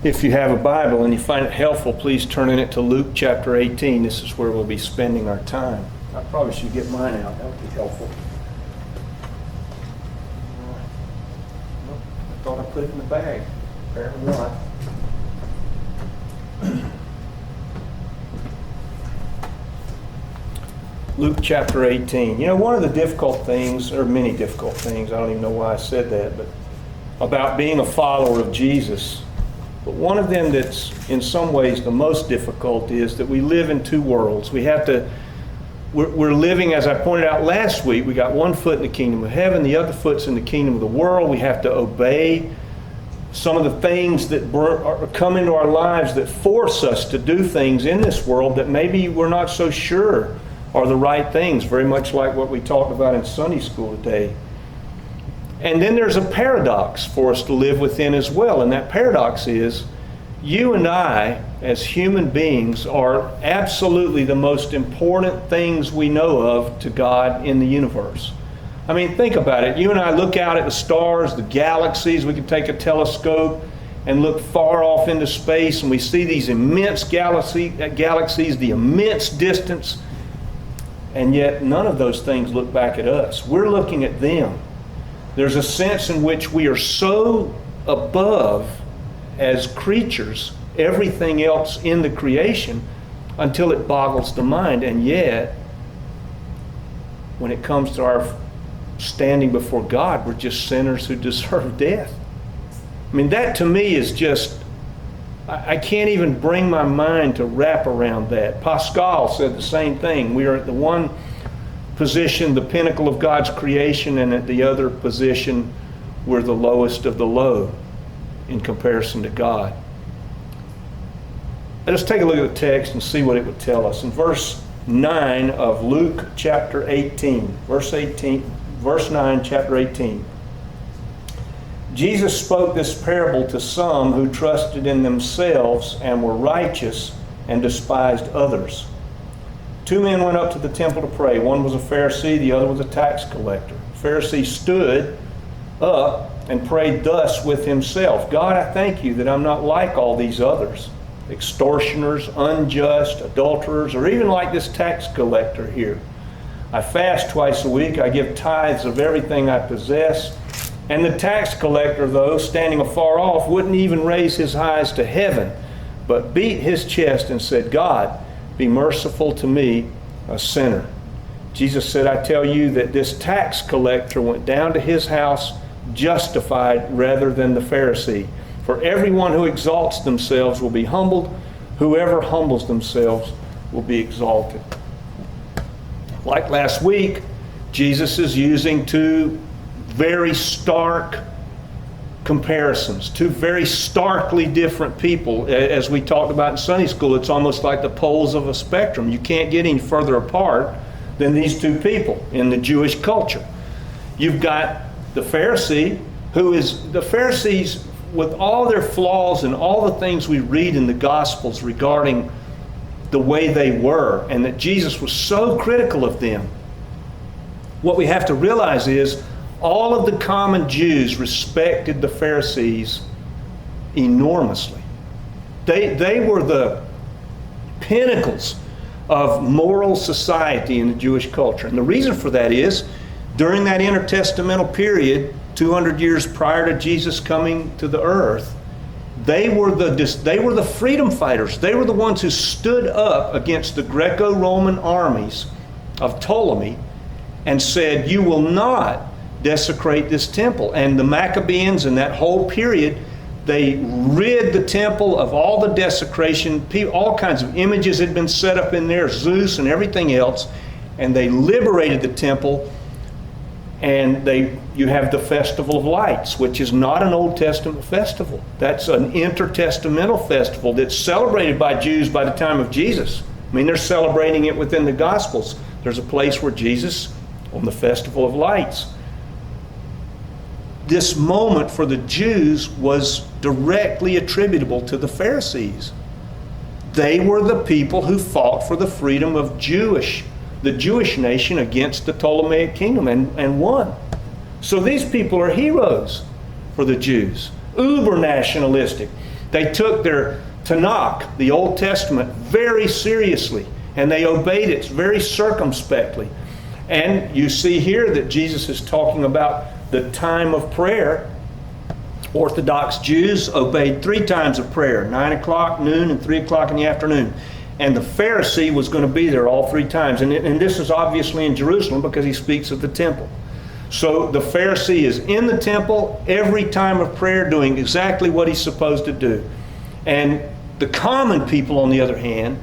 If you have a Bible and you find it helpful, please turn in it to Luke chapter 18. This is where we'll be spending our time. I probably should get mine out. That would be helpful. I thought I put it in the bag. Apparently not. Luke chapter 18. You know, one of the difficult things, or many difficult things, I don't even know why I said that, but about being a follower of Jesus, but one of them that's in some ways the most difficult is that we live in two worlds. We're living, as I pointed out last week, we got one foot in the kingdom of heaven, the other foot's in the kingdom of the world. We have to obey some of the things that come into our lives that force us to do things in this world that maybe we're not so sure are the right things, very much like what we talked about in Sunday school today. And then there's a paradox for us to live within as well, and that paradox is you and I, as human beings, are absolutely the most important things we know of to God in the universe. I mean, think about it. You and I look out at the stars, the galaxies. We can take a telescope and look far off into space, and we see these immense galaxies, the immense distance, and yet none of those things look back at us. We're looking at them. There's a sense in which we are so above as creatures everything else in the creation until it boggles the mind. And yet, when it comes to our standing before God, we're just sinners who deserve death. I mean, that to me is just, I can't even bring my mind to wrap around that. Pascal said the same thing. We are at the one position, the pinnacle of God's creation, and at the other position, we're the lowest of the low in comparison to God. Let us take a look at the text and see what it would tell us. In verse 9 of Luke chapter 18, verse 9, chapter 18, Jesus spoke this parable to some who trusted in themselves and were righteous and despised others. Two men went up to the temple to pray. One was a Pharisee, the other was a tax collector. The Pharisee stood up and prayed thus with himself, God, I thank you that I'm not like all these others, extortioners, unjust, adulterers, or even like this tax collector here. I fast twice a week. I give tithes of everything I possess. And the tax collector, though, standing afar off, wouldn't even raise his eyes to heaven, but beat his chest and said, God, be merciful to me, a sinner. Jesus said, I tell you that this tax collector went down to his house justified rather than the Pharisee. For everyone who exalts themselves will be humbled. Whoever humbles themselves will be exalted. Like last week, Jesus is using two very stark comparisons, two very starkly different people. As we talked about in Sunday school, it's almost like the poles of a spectrum. You can't get any further apart than these two people in the Jewish culture. You've got the Pharisee, who is the Pharisees with all their flaws and all the things we read in the Gospels regarding the way they were, and that Jesus was so critical of them. What we have to realize is all of the common Jews respected the Pharisees enormously. They were the pinnacles of moral society in the Jewish culture. And the reason for that is, during that intertestamental period, 200 years prior to Jesus coming to the earth, they were the freedom fighters. They were the ones who stood up against the Greco-Roman armies of Ptolemy and said, you will not desecrate this temple. And the Maccabees in that whole period, they rid the temple of all the desecration. All kinds of images had been set up in there, Zeus and everything else, and they liberated the temple. And you have the Festival of Lights, which is not an Old Testament festival. That's an intertestamental festival that's celebrated by Jews by the time of Jesus. I mean, they're celebrating it within the Gospels. There's a place where Jesus, on the Festival of Lights, this moment for the Jews was directly attributable to the Pharisees. They were the people who fought for the freedom of the Jewish nation against the Ptolemaic kingdom and won. So these people are heroes for the Jews. Uber nationalistic. They took their Tanakh, the Old Testament, very seriously, and they obeyed it very circumspectly. And you see here that Jesus is talking about the time of prayer. Orthodox Jews obeyed 3 times of prayer, 9 o'clock, noon, and 3 o'clock in the afternoon. And the Pharisee was going to be there all 3 times. And this is obviously in Jerusalem because he speaks of the temple. So the Pharisee is in the temple every time of prayer doing exactly what he's supposed to do. And the common people, on the other hand,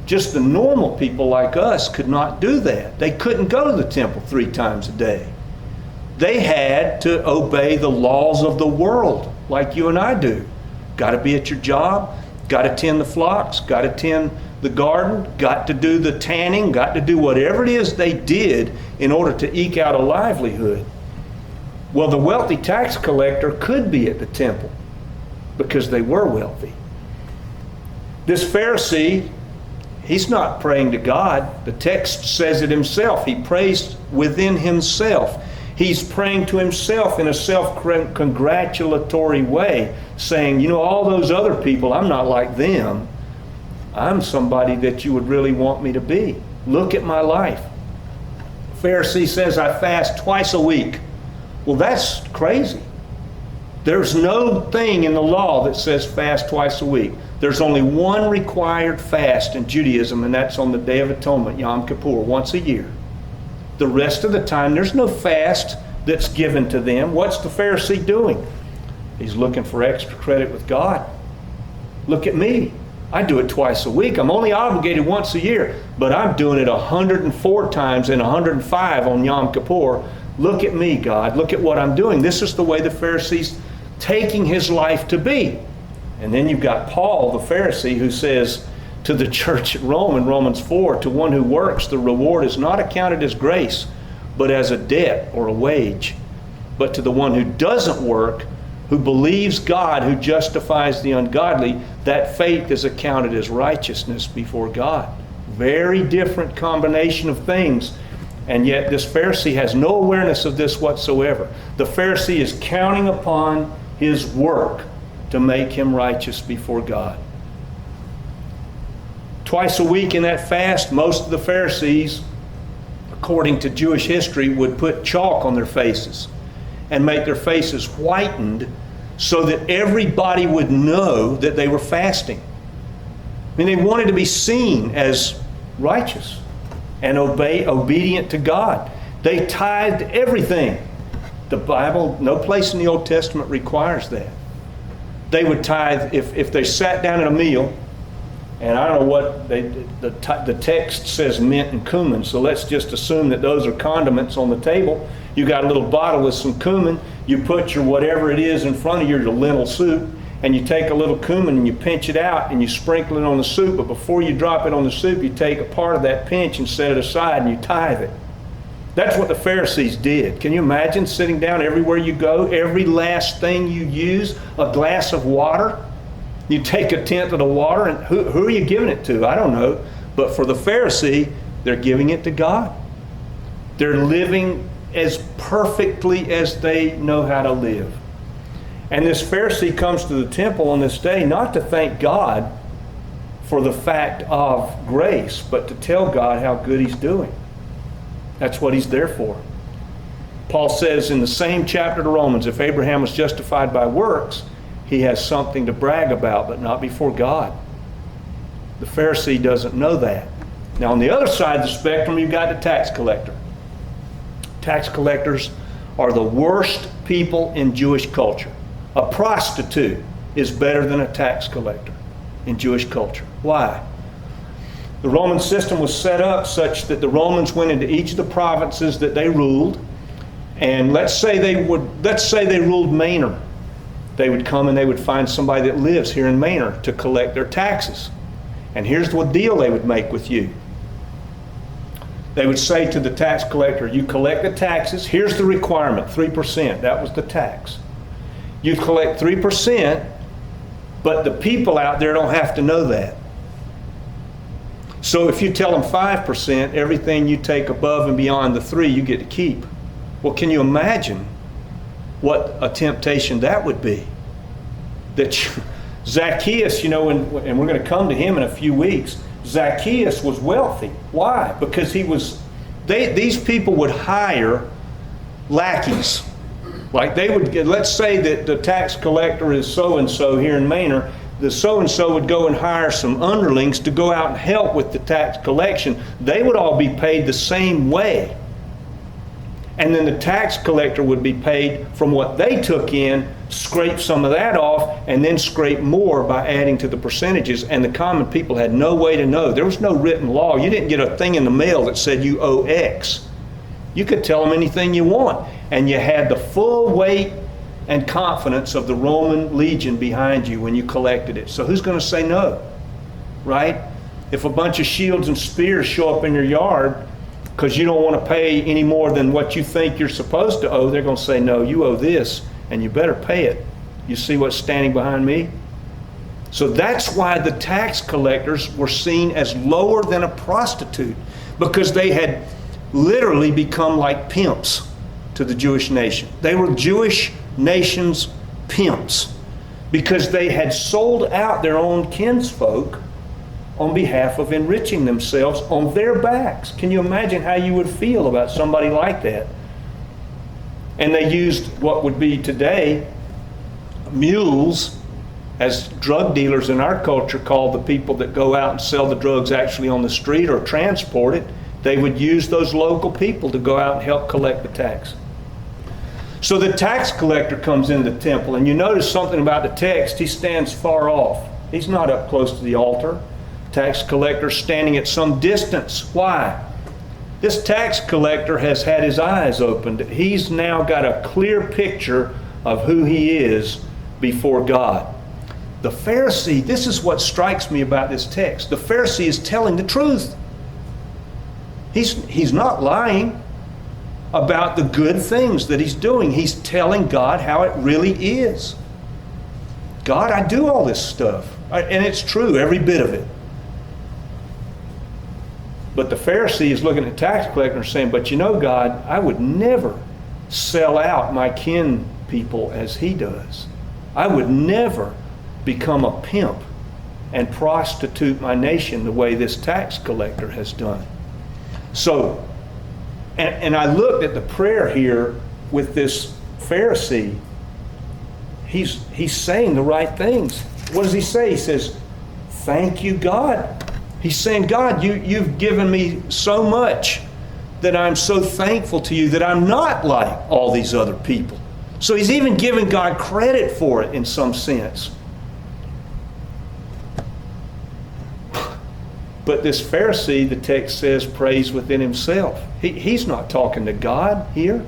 just the normal people like us, could not do that. They couldn't go to the temple 3 times a day. They had to obey the laws of the world like you and I do. Got to be at your job, got to tend the flocks, got to tend the garden, got to do the tanning, got to do whatever it is they did in order to eke out a livelihood. Well, the wealthy tax collector could be at the temple because they were wealthy. This Pharisee, he's not praying to God. The text says it himself. He prays within himself. He's praying to himself in a self-congratulatory way, saying, you know, all those other people, I'm not like them. I'm somebody that you would really want me to be. Look at my life. Pharisee says, I fast twice a week. Well, that's crazy. There's no thing in the law that says fast twice a week. There's only one required fast in Judaism, and that's on the Day of Atonement, Yom Kippur, once a year. The rest of the time, there's no fast that's given to them. What's the Pharisee doing? He's looking for extra credit with God. Look at me. I do it twice a week. I'm only obligated once a year, but I'm doing it 104 times and 105 on Yom Kippur. Look at me, God. Look at what I'm doing. This is the way the Pharisee's taking his life to be. And then you've got Paul, the Pharisee, who says to the church at Rome in Romans 4, to one who works, the reward is not accounted as grace, but as a debt or a wage. But to the one who doesn't work, who believes God, who justifies the ungodly, that faith is accounted as righteousness before God. Very different combination of things. And yet this Pharisee has no awareness of this whatsoever. The Pharisee is counting upon his work to make him righteous before God. Twice a week in that fast, most of the Pharisees, according to Jewish history, would put chalk on their faces and make their faces whitened so that everybody would know that they were fasting. I mean, they wanted to be seen as righteous and obedient to God. They tithed everything. The Bible, no place in the Old Testament requires that. They would tithe if they sat down at a meal. And I don't know what, the text says mint and cumin, so let's just assume that those are condiments on the table. You got a little bottle with some cumin, you put your whatever it is in front of you, your lentil soup, and you take a little cumin and you pinch it out and you sprinkle it on the soup, but before you drop it on the soup, you take a part of that pinch and set it aside and you tithe it. That's what the Pharisees did. Can you imagine sitting down everywhere you go, every last thing you use, a glass of water? You take a tenth of the water, and who are you giving it to? I don't know. But for the Pharisee, they're giving it to God. They're living as perfectly as they know how to live. And this Pharisee comes to the temple on this day not to thank God for the fact of grace, but to tell God how good he's doing. That's what he's there for. Paul says in the same chapter of Romans, if Abraham was justified by works, he has something to brag about, but not before God. The Pharisee doesn't know that. Now, on the other side of the spectrum, you've got the tax collector. Tax collectors are the worst people in Jewish culture. A prostitute is better than a tax collector in Jewish culture. Why? The Roman system was set up such that the Romans went into each of the provinces that they ruled, and let's say they ruled Manor. They would come and they would find somebody that lives here in Manor to collect their taxes. And here's the deal they would make with you. They would say to the tax collector, you collect the taxes, here's the requirement, 3%. That was the tax. You collect 3%, but the people out there don't have to know that. So if you tell them 5%, everything you take above and beyond the 3, you get to keep. Well, can you imagine what a temptation that would be? That Zacchaeus, and we're going to come to him in a few weeks. Zacchaeus was wealthy. Why? Because these people would hire lackeys. Like they would, let's say that the tax collector is so-and-so here in Manor, the so-and-so would go and hire some underlings to go out and help with the tax collection. They would all be paid the same way. And then the tax collector would be paid from what they took in, scrape some of that off, and then scrape more by adding to the percentages. And the common people had no way to know. There was no written law. You didn't get a thing in the mail that said you owe X. You could tell them anything you want. And you had the full weight and confidence of the Roman legion behind you when you collected it. So who's going to say no? Right? If a bunch of shields and spears show up in your yard because you don't want to pay any more than what you think you're supposed to owe, they're going to say, no, you owe this, and you better pay it. You see what's standing behind me? So that's why the tax collectors were seen as lower than a prostitute, because they had literally become like pimps to the Jewish nation. They were Jewish nation's pimps because they had sold out their own kinsfolk on behalf of enriching themselves on their backs. Can you imagine how you would feel about somebody like that? And they used what would be today mules, as drug dealers in our culture call the people that go out and sell the drugs actually on the street or transport it. They would use those local people to go out and help collect the tax. So the tax collector comes into the temple, and you notice something about the text. He stands far off. He's not up close to the altar. Tax collector standing at some distance. Why? This tax collector has had his eyes opened. He's now got a clear picture of who he is before God. The Pharisee, this is what strikes me about this text. The Pharisee is telling the truth. He's not lying about the good things that he's doing. He's telling God how it really is. God, I do all this stuff. And it's true, every bit of it. But the Pharisee is looking at the tax collector and saying, but God, I would never sell out my kin people as he does. I would never become a pimp and prostitute my nation the way this tax collector has done. So, and I looked at the prayer here with this Pharisee. He's saying the right things. What does he say? He says, thank you, God. He's saying, God, you've given me so much that I'm so thankful to you that I'm not like all these other people. So he's even giving God credit for it in some sense. But this Pharisee, the text says, prays within himself. He's not talking to God here.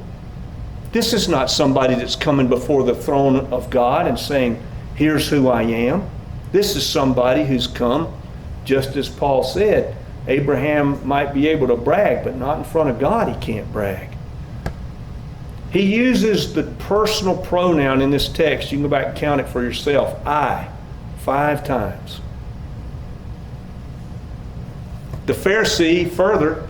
This is not somebody that's coming before the throne of God and saying, here's who I am. This is somebody who's come, just as Paul said, Abraham might be able to brag, but not in front of God he can't brag. He uses the personal pronoun in this text. You can go back and count it for yourself. I, 5 times. The Pharisee, further,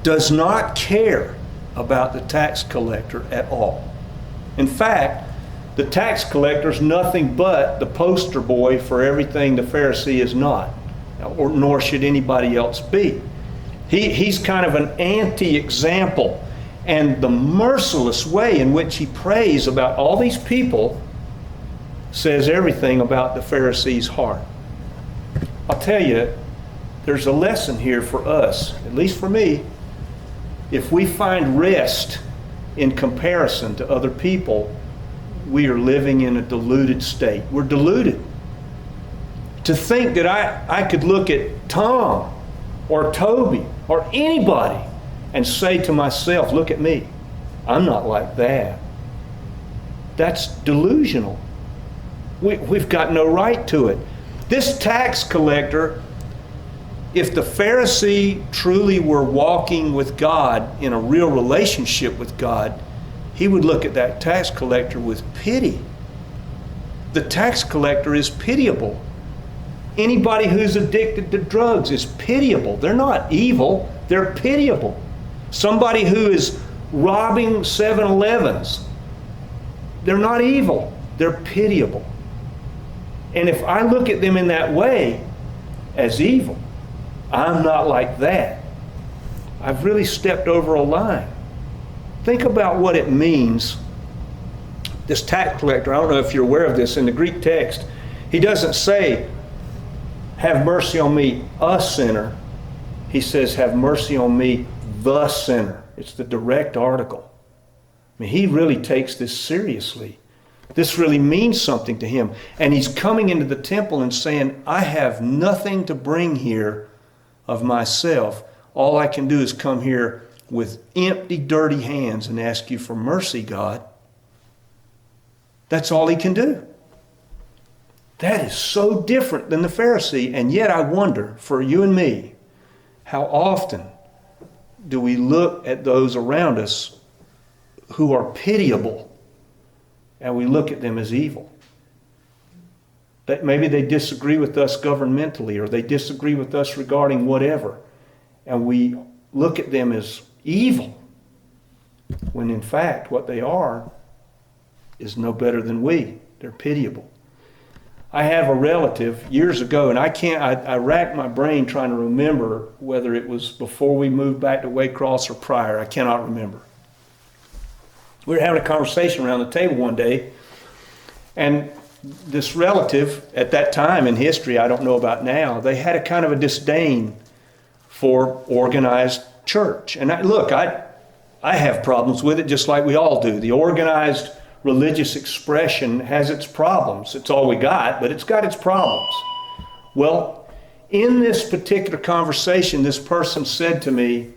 does not care about the tax collector at all. In fact, the tax collector is nothing but the poster boy for everything the Pharisee is not, or nor should anybody else be. He's kind of an anti-example, and the merciless way in which he prays about all these people says everything about the Pharisee's heart. I'll tell you, there's a lesson here for us, at least for me. If we find rest in comparison to other people, we are living in a deluded state. We're deluded. To think that I could look at Tom or Toby or anybody and say to myself, look at me, I'm not like that. That's delusional. We've got no right to it. This tax collector, if the Pharisee truly were walking with God in a real relationship with God, he would look at that tax collector with pity. The tax collector is pitiable. Anybody who's addicted to drugs is pitiable. They're not evil, they're pitiable. Somebody who is robbing 7-Elevens, they're not evil, they're pitiable. And if I look at them in that way, as evil, I'm not like that. I've really stepped over a line. Think about what it means. This tax collector, I don't know if you're aware of this, in the Greek text, he doesn't say, have mercy on me, a sinner. He says, have mercy on me, the sinner. It's the direct article. I mean, he really takes this seriously. This really means something to him. And he's coming into the temple and saying, I have nothing to bring here of myself. All I can do is come here with empty, dirty hands and ask you for mercy, God. That's all he can do. That is so different than the Pharisee. And yet I wonder, for you and me, how often do we look at those around us who are pitiable and we look at them as evil? That maybe they disagree with us governmentally, or they disagree with us regarding whatever, and we look at them as evil, when in fact what they are is no better than we. They're pitiable. I have a relative years ago, and I racked my brain trying to remember whether it was before we moved back to Waycross or prior. I cannot remember. We were having a conversation around the table one day, and this relative at that time in history, I don't know about now, they had a kind of a disdain for organized church. And I have problems with it just like we all do. The organized religious expression has its problems. It's all we got, but it's got its problems. Well, in this particular conversation, this person said to me,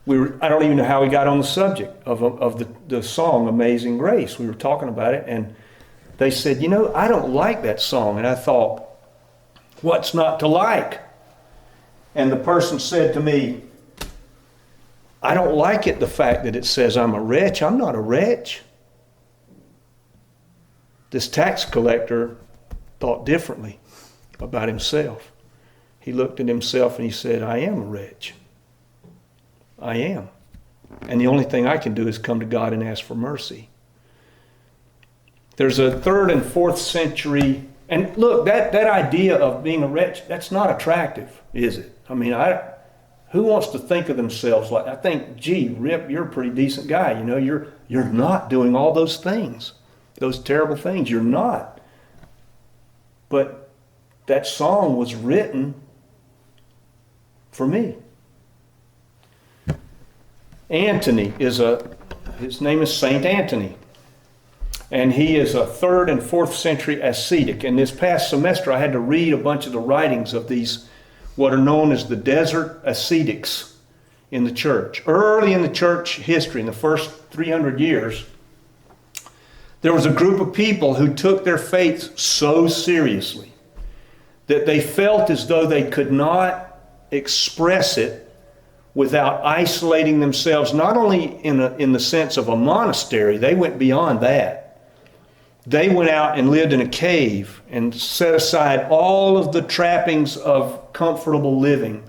I don't even know how we got on the subject of the song Amazing Grace. We were talking about it, and they said, I don't like that song. And I thought, what's not to like? And the person said to me, I don't like it, the fact that it says I'm a wretch. I'm not a wretch. This tax collector thought differently about himself. He looked at himself and he said, I am a wretch. I am. And the only thing I can do is come to God and ask for mercy. There's a 3rd and 4th century, and look, that idea of being a wretch, that's not attractive, is it? I mean, who wants to think of themselves like, I think, gee, Rip, you're a pretty decent guy. You're not doing all those things, those terrible things. You're not. But that song was written for me. Antony his name is Saint Anthony. And he is a 3rd and 4th century ascetic. And this past semester I had to read a bunch of the writings of these, what are known as the desert ascetics in the church. Early in the church history, in the first 300 years, there was a group of people who took their faith so seriously that they felt as though they could not express it without isolating themselves, not only in the sense of a monastery. They went beyond that. They went out and lived in a cave and set aside all of the trappings of comfortable living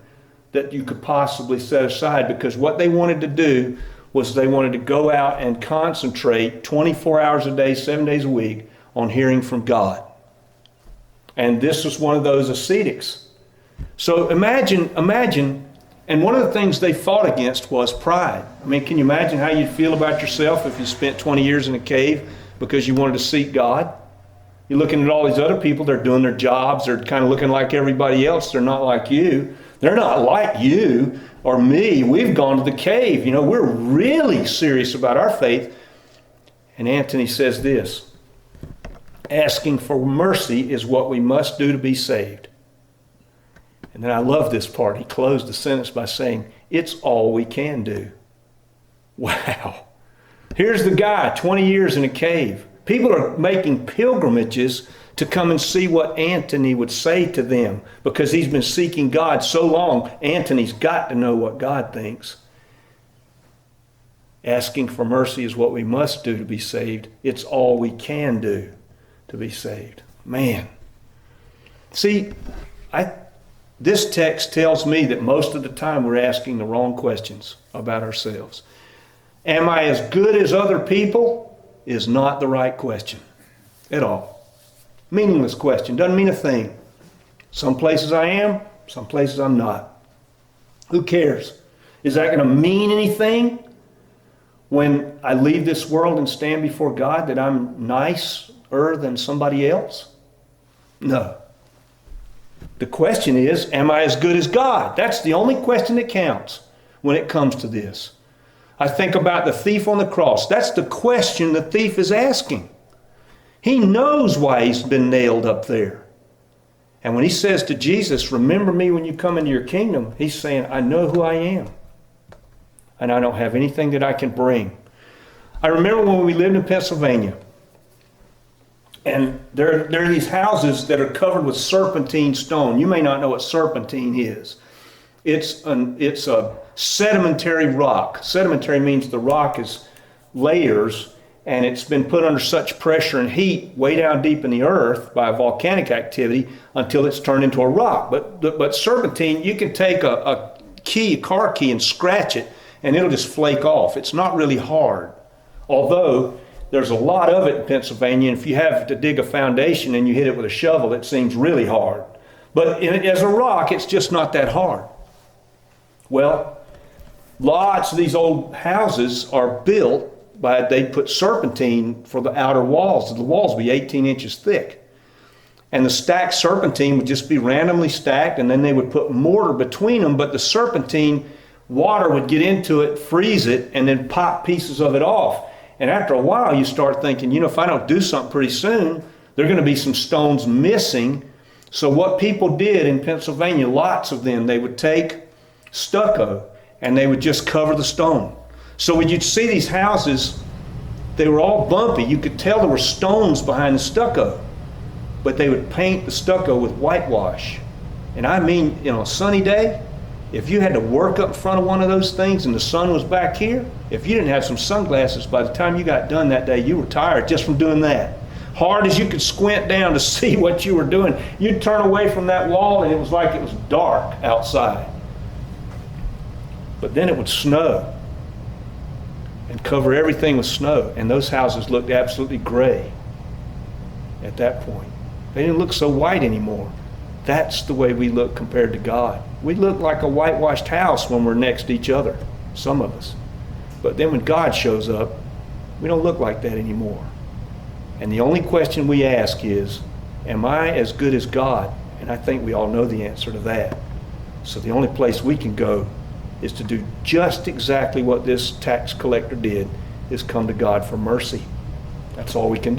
that you could possibly set aside, because what they wanted to do was they wanted to go out and concentrate 24 hours a day, 7 days a week on hearing from God. And this was one of those ascetics. So imagine, and one of the things they fought against was pride. I mean, can you imagine how you'd feel about yourself if you spent 20 years in a cave because you wanted to seek God? You're looking at all these other people, they're doing their jobs, they're kind of looking like everybody else, they're not like you. They're not like you or me. We've gone to the cave. We're really serious about our faith. And Anthony says this, asking for mercy is what we must do to be saved. And then I love this part. He closed the sentence by saying, it's all we can do. Wow. Here's the guy, 20 years in a cave. People are making pilgrimages to come and see what Anthony would say to them, because he's been seeking God so long. Anthony's got to know what God thinks. Asking for mercy is what we must do to be saved. It's all we can do to be saved. Man. See, this text tells me that most of the time we're asking the wrong questions about ourselves. Am I as good as other people? Is not the right question at all. Meaningless question. Doesn't mean a thing. Some places I am, some places I'm not. Who cares? Is that going to mean anything when I leave this world and stand before God, that I'm nicer than somebody else? No. The question is, am I as good as God? That's the only question that counts when it comes to this. I think about the thief on the cross. That's the question the thief is asking. He knows why he's been nailed up there. And when he says to Jesus, remember me when you come into your kingdom, he's saying, I know who I am. And I don't have anything that I can bring. I remember when we lived in Pennsylvania, and there are these houses that are covered with serpentine stone. You may not know what serpentine is. It's a sedimentary rock. Sedimentary means the rock is layers, and it's been put under such pressure and heat way down deep in the earth by volcanic activity until it's turned into a rock. But serpentine, you can take a car key, and scratch it, and it'll just flake off. It's not really hard. Although there's a lot of it in Pennsylvania, and if you have to dig a foundation and you hit it with a shovel, it seems really hard. But as a rock, it's just not that hard. Well, lots of these old houses are built they put serpentine for the outer walls. The walls would be 18 inches thick. And the stacked serpentine would just be randomly stacked, and then they would put mortar between them, but the serpentine, water would get into it, freeze it, and then pop pieces of it off. And after a while, you start thinking, if I don't do something pretty soon, there are going to be some stones missing. So what people did in Pennsylvania, lots of them, they would take stucco and they would just cover the stone. So when you'd see these houses, they were all bumpy. You could tell there were stones behind the stucco, but they would paint the stucco with whitewash. And I mean, a sunny day, if you had to work up in front of one of those things and the sun was back here, if you didn't have some sunglasses, by the time you got done that day, you were tired just from doing that. Hard as you could squint down to see what you were doing, you'd turn away from that wall and it was like it was dark outside. But then it would snow and cover everything with snow, and those houses looked absolutely gray at that point. They didn't look so white anymore. That's the way we look compared to God. We look like a whitewashed house when we're next to each other, some of us. But then when God shows up, we don't look like that anymore. And the only question we ask is, am I as good as God? And I think we all know the answer to that. So the only place we can go is to do just exactly what this tax collector did, is come to God for mercy. That's all we can do.